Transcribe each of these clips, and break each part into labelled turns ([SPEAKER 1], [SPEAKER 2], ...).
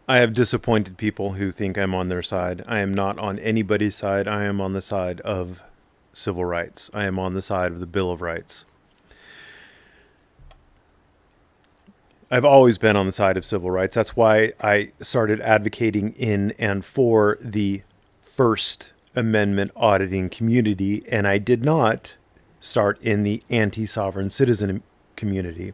[SPEAKER 1] I have disappointed people who think I'm on their side. I am not on anybody's side. I am on the side of civil rights. I am on the side of the Bill of Rights. I've always been on the side of civil rights. That's why I started advocating in and for the First Amendment auditing community, and I did not start in the anti-sovereign citizen community.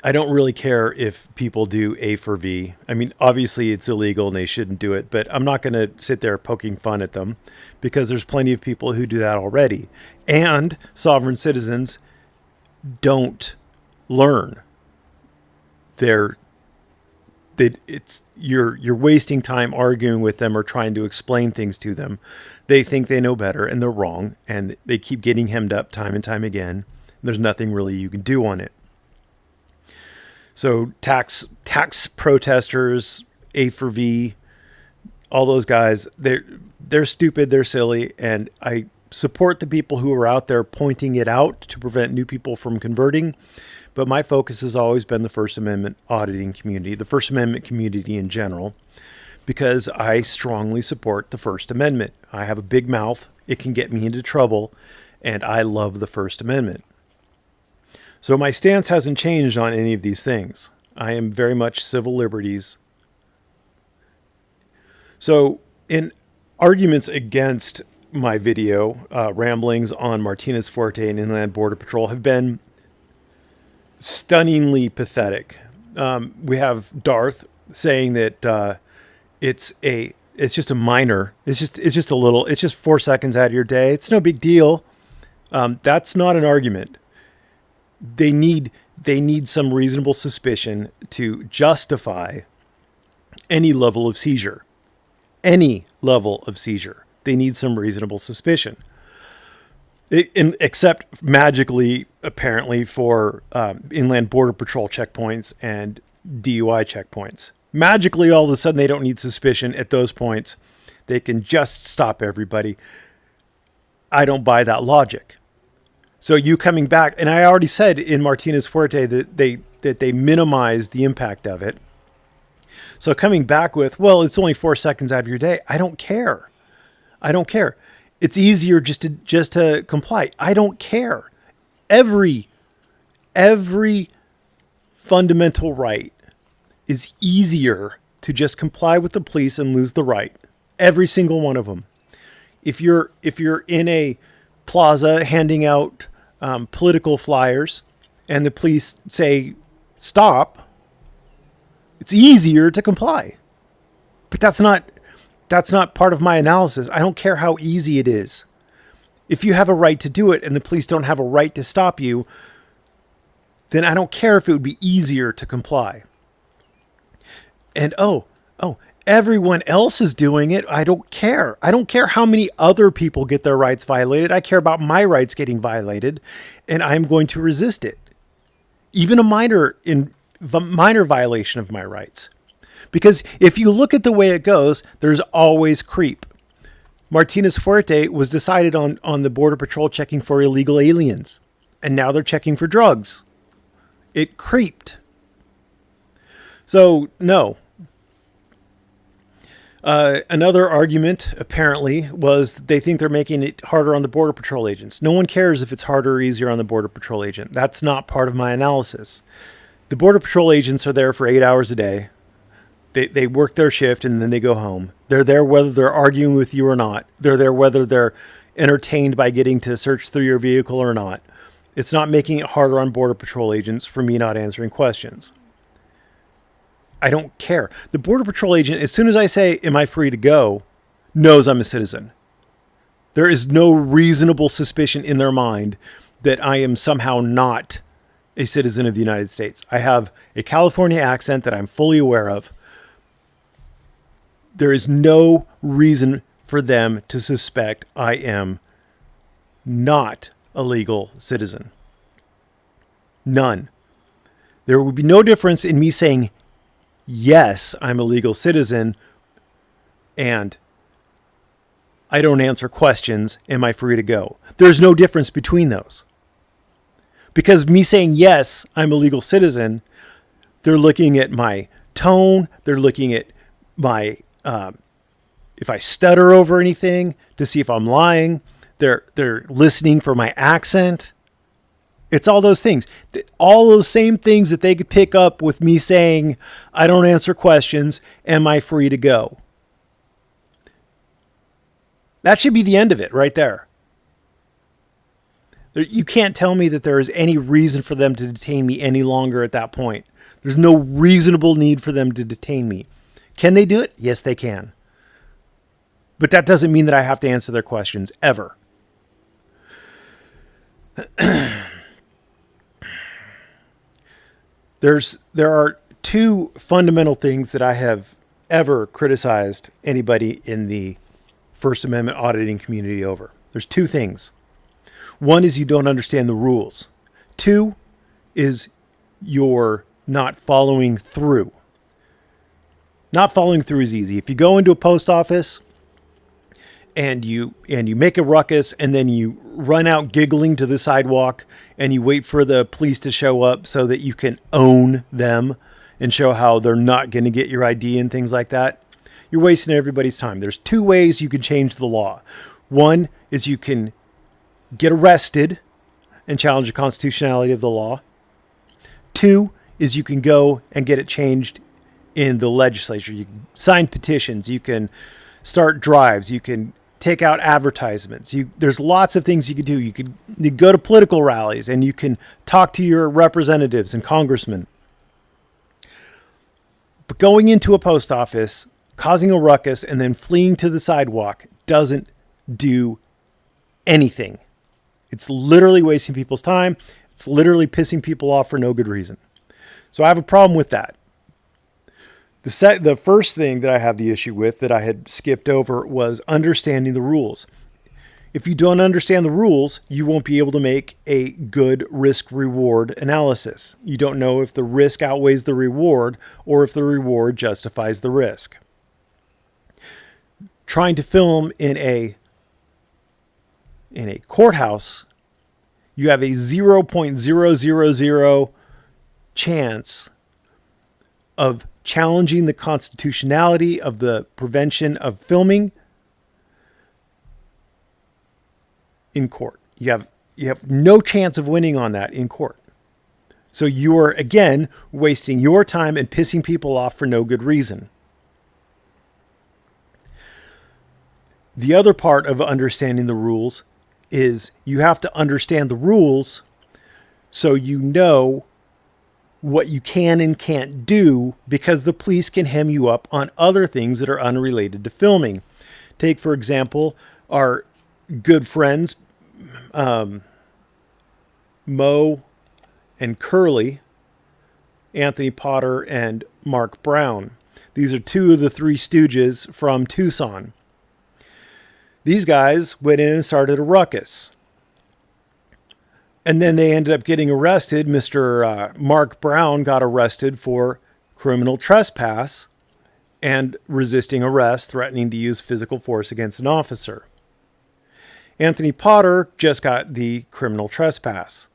[SPEAKER 1] I don't really care if people do A for V. I mean, obviously it's illegal and they shouldn't do it, but I'm not going to sit there poking fun at them because there's plenty of people who do that already. And sovereign citizens don't learn. They're you're wasting time arguing with them or trying to explain things to them. They think they know better and they're wrong, and they keep getting hemmed up time and time again. There's nothing really you can do on it. So tax protesters, A for V, all those guys, they're stupid, they're silly, and I support the people who are out there pointing it out to prevent new people from converting. But my focus has always been the First Amendment auditing community, the First Amendment community in general, because I strongly support the First Amendment. I have a big mouth. It can get me into trouble, and I love the First Amendment. So my stance hasn't changed on any of these things. I am very much civil liberties. So in arguments against my video, ramblings on Martinez Fuerte and Inland Border Patrol have been stunningly pathetic. We have Darth saying that it's just a minor. It's just a little. It's just 4 seconds out of your day. It's no big deal. That's not an argument. They need some reasonable suspicion to justify any level of seizure. Any level of seizure. They need some reasonable suspicion. Except magically, apparently, for Inland Border Patrol checkpoints and DUI checkpoints. Magically, all of a sudden, they don't need suspicion at those points. They can just stop everybody. I don't buy that logic. So you coming back, and I already said in Martinez Fuerte that they minimize the impact of it. So coming back with, well, it's only 4 seconds out of your day. I don't care. I don't care. It's easier just to comply. I don't care. Every fundamental right is easier to just comply with the police and lose the right. Every single one of them. If you're in a plaza handing out political flyers and the police say stop, it's easier to comply. But that's not part of my analysis. I don't care how easy it is. If you have a right to do it and the police don't have a right to stop you, then I don't care if it would be easier to comply. And everyone else is doing it. I don't care. I don't care how many other people get their rights violated. I care about my rights getting violated, and I'm going to resist it. Even a minor violation of my rights. Because if you look at the way it goes, there's always creep. Martinez Fuerte was decided on the Border Patrol checking for illegal aliens. And now they're checking for drugs. It creeped. So, no. Another argument, apparently, was that they think they're making it harder on the Border Patrol agents. No one cares if it's harder or easier on the Border Patrol agent. That's not part of my analysis. The Border Patrol agents are there for 8 hours a day. They work their shift and then they go home. They're there whether they're arguing with you or not. They're there whether they're entertained by getting to search through your vehicle or not. It's not making it harder on Border Patrol agents for me not answering questions. I don't care. The Border Patrol agent, as soon as I say, am I free to go, knows I'm a citizen. There is no reasonable suspicion in their mind that I am somehow not a citizen of the United States. I have a California accent that I'm fully aware of. There is no reason for them to suspect I am not a legal citizen. None. There would be no difference in me saying, yes, I'm a legal citizen, and I don't answer questions. Am I free to go? There's no difference between those. Because me saying, yes, I'm a legal citizen, they're looking at my tone. They're looking at my, if I stutter over anything to see if I'm lying. They're listening for my accent. It's all those things. All those same things that they could pick up with me saying, I don't answer questions. Am I free to go? That should be the end of it right there. You can't tell me that there is any reason for them to detain me any longer at that point. There's no reasonable need for them to detain me. Can they do it? Yes, they can. But that doesn't mean that I have to answer their questions ever. There are two fundamental things that I have ever criticized anybody in the First Amendment auditing community over. There's two things. One is you don't understand the rules. Two is you're not following through. Not following through is easy. If you go into a post office and you make a ruckus and then you run out giggling to the sidewalk and you wait for the police to show up so that you can own them and show how they're not going to get your ID and things like that, you're wasting everybody's time. There's two ways you can change the law. One is you can get arrested and challenge the constitutionality of the law. Two is you can go and get it changed in the legislature. You can sign petitions. You can start drives. You can take out advertisements. There's lots of things you could do. You could go to political rallies and you can talk to your representatives and congressmen. But going into a post office, causing a ruckus, and then fleeing to the sidewalk doesn't do anything. It's literally wasting people's time. It's literally pissing people off for no good reason. So I have a problem with that. The first thing that I have the issue with that I had skipped over was understanding the rules. If you don't understand the rules, you won't be able to make a good risk-reward analysis. You don't know if the risk outweighs the reward or if the reward justifies the risk. Trying to film in a courthouse, you have a 0.000 chance of challenging the constitutionality of the prevention of filming in court. You have no chance of winning on that in court. So you are, again, wasting your time and pissing people off for no good reason. The other part of understanding the rules is you have to understand the rules so you know what you can and can't do, because the police can hem you up on other things that are unrelated to filming. Take, for example, our good friends, Mo and Curly, Anthony Potter and Mark Brown. These are two of the three stooges from Tucson. These guys went in and started a ruckus. And then they ended up getting arrested. Mr. Mark Brown got arrested for criminal trespass and resisting arrest, threatening to use physical force against an officer. Anthony Potter just got the criminal trespass.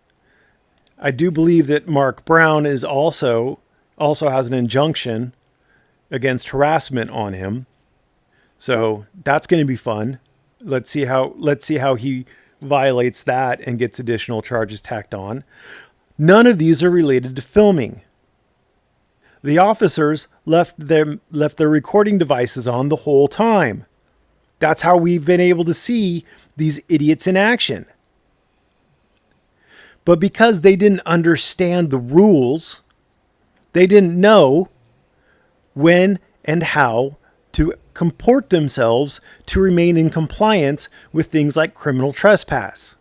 [SPEAKER 1] I do believe that Mark Brown is also has an injunction against harassment on him. So that's going to be fun. Let's see how he violates that and gets additional charges tacked on. None of these are related to filming. The officers left their recording devices on the whole time. That's how we've been able to see these idiots in action. But because they didn't understand the rules, they didn't know when and how to comport themselves to remain in compliance with things like criminal trespass,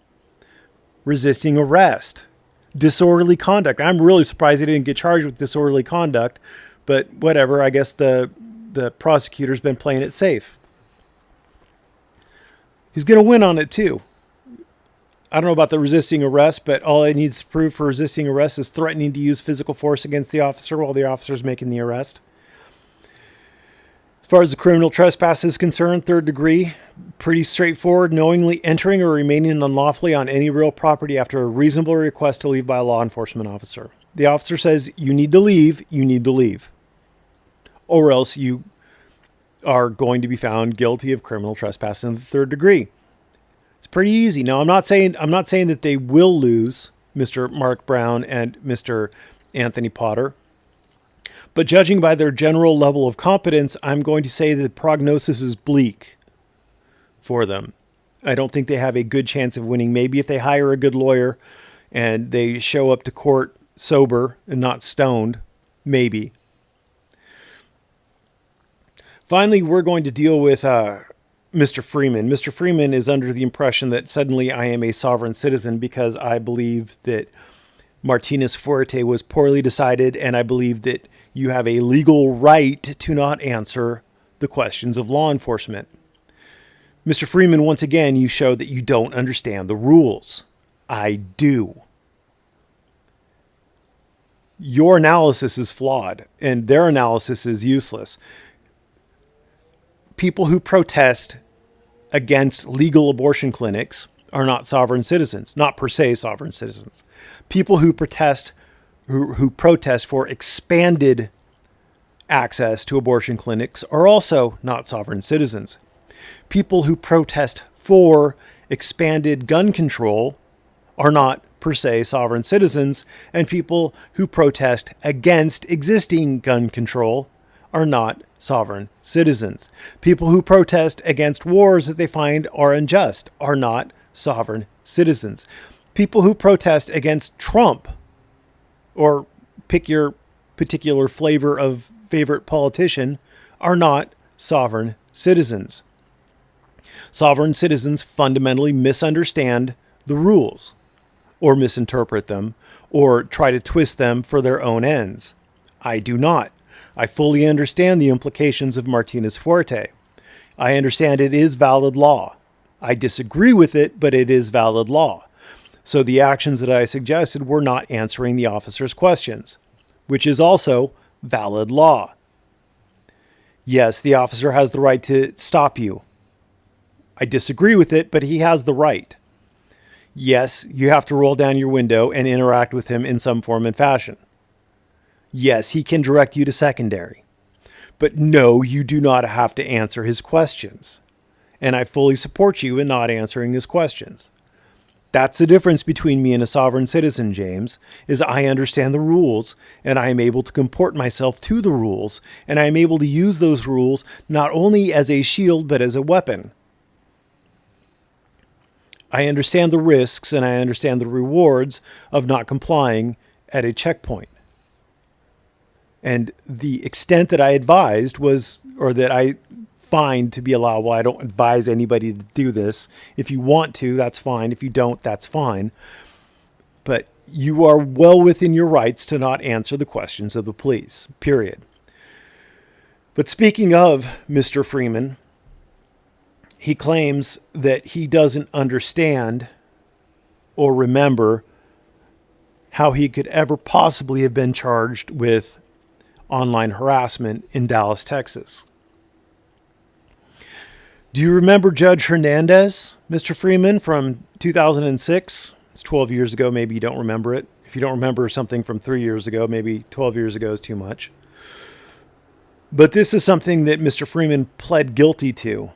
[SPEAKER 1] resisting arrest, disorderly conduct. I'm really surprised they didn't get charged with disorderly conduct, but whatever. I guess the prosecutor's been playing it safe. He's going to win on it too. I don't know about the resisting arrest, but all it needs to prove for resisting arrest is threatening to use physical force against the officer while the officer's making the arrest. As far as the criminal trespass is concerned, third degree, pretty straightforward. Knowingly entering or remaining unlawfully on any real property after a reasonable request to leave by a law enforcement officer. The officer says, you need to leave, you need to leave. or else you are going to be found guilty of criminal trespass in the third degree. It's pretty easy. Now, I'm not saying that they will lose, Mr. Mark Brown and Mr. Anthony Potter, but judging by their general level of competence, I'm going to say that the prognosis is bleak for them. I don't think they have a good chance of winning. Maybe if they hire a good lawyer and they show up to court sober and not stoned, maybe. Finally, we're going to deal with Mr. Freeman. Mr. Freeman is under the impression that suddenly I am a sovereign citizen because I believe that Martinez Fuerte was poorly decided, and I believe that you have a legal right to not answer the questions of law enforcement. Mr. Freeman, once again, you show that you don't understand the rules. I do. Your analysis is flawed, and their analysis is useless. People who protest against legal abortion clinics are not sovereign citizens, not per se sovereign citizens. People who protest for expanded access to abortion clinics are also not sovereign citizens. People who protest for expanded gun control are not per se sovereign citizens, and people who protest against existing gun control are not sovereign citizens. People who protest against wars that they find are unjust are not sovereign citizens. People who protest against Trump, or pick your particular flavor of favorite politician, are not sovereign citizens. Sovereign citizens fundamentally misunderstand the rules, or misinterpret them, or try to twist them for their own ends. I do not. I fully understand the implications of Martinez Fuerte. I understand it is valid law. I disagree with it, but it is valid law. So the actions that I suggested were not answering the officer's questions, which is also valid law. Yes, the officer has the right to stop you. I disagree with it, but he has the right. Yes, you have to roll down your window and interact with him in some form and fashion. Yes, he can direct you to secondary. But no, you do not have to answer his questions. And I fully support you in not answering his questions. That's the difference between me and a sovereign citizen, James, is I understand the rules, and I am able to comport myself to the rules, and I am able to use those rules not only as a shield, but as a weapon. I understand the risks and I understand the rewards of not complying at a checkpoint. And the extent that I advised was, or that I find to be allowable, I don't advise anybody to do this. If you want to, that's fine. If you don't, that's fine. But you are well within your rights to not answer the questions of the police, period. But speaking of Mr. Freeman, he claims that he doesn't understand or remember how he could ever possibly have been charged with online harassment in Dallas, Texas. Do you remember Judge Hernandez, Mr. Freeman, from 2006? It's 12 years ago. Maybe you don't remember it. If you don't remember something from 3 years ago, maybe 12 years ago is too much. But this is something that Mr. Freeman pled guilty to.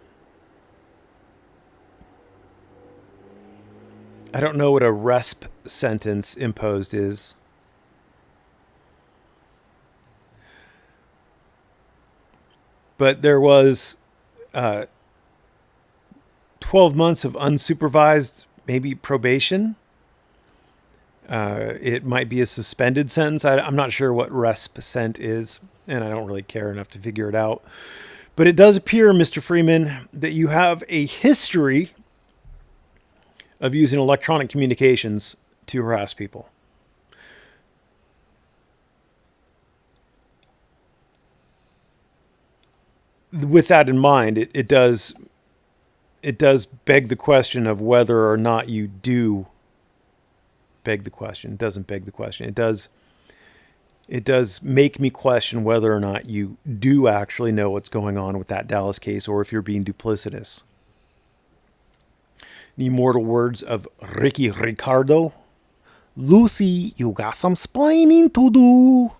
[SPEAKER 1] I don't know what a RESP sentence imposed is. But there was 12 months of unsupervised, maybe probation. It might be a suspended sentence. I'm not sure what RESP sent is, and I don't really care enough to figure it out. But it does appear, Mr. Freeman, that you have a history of using electronic communications to harass people. With that in mind, it does beg the question of whether or not you do beg the question. It doesn't beg the question. It does make me question whether or not you do actually know what's going on with that Dallas case, or if you're being duplicitous. The immortal words of Ricky Ricardo: Lucy, you got some splaining to do.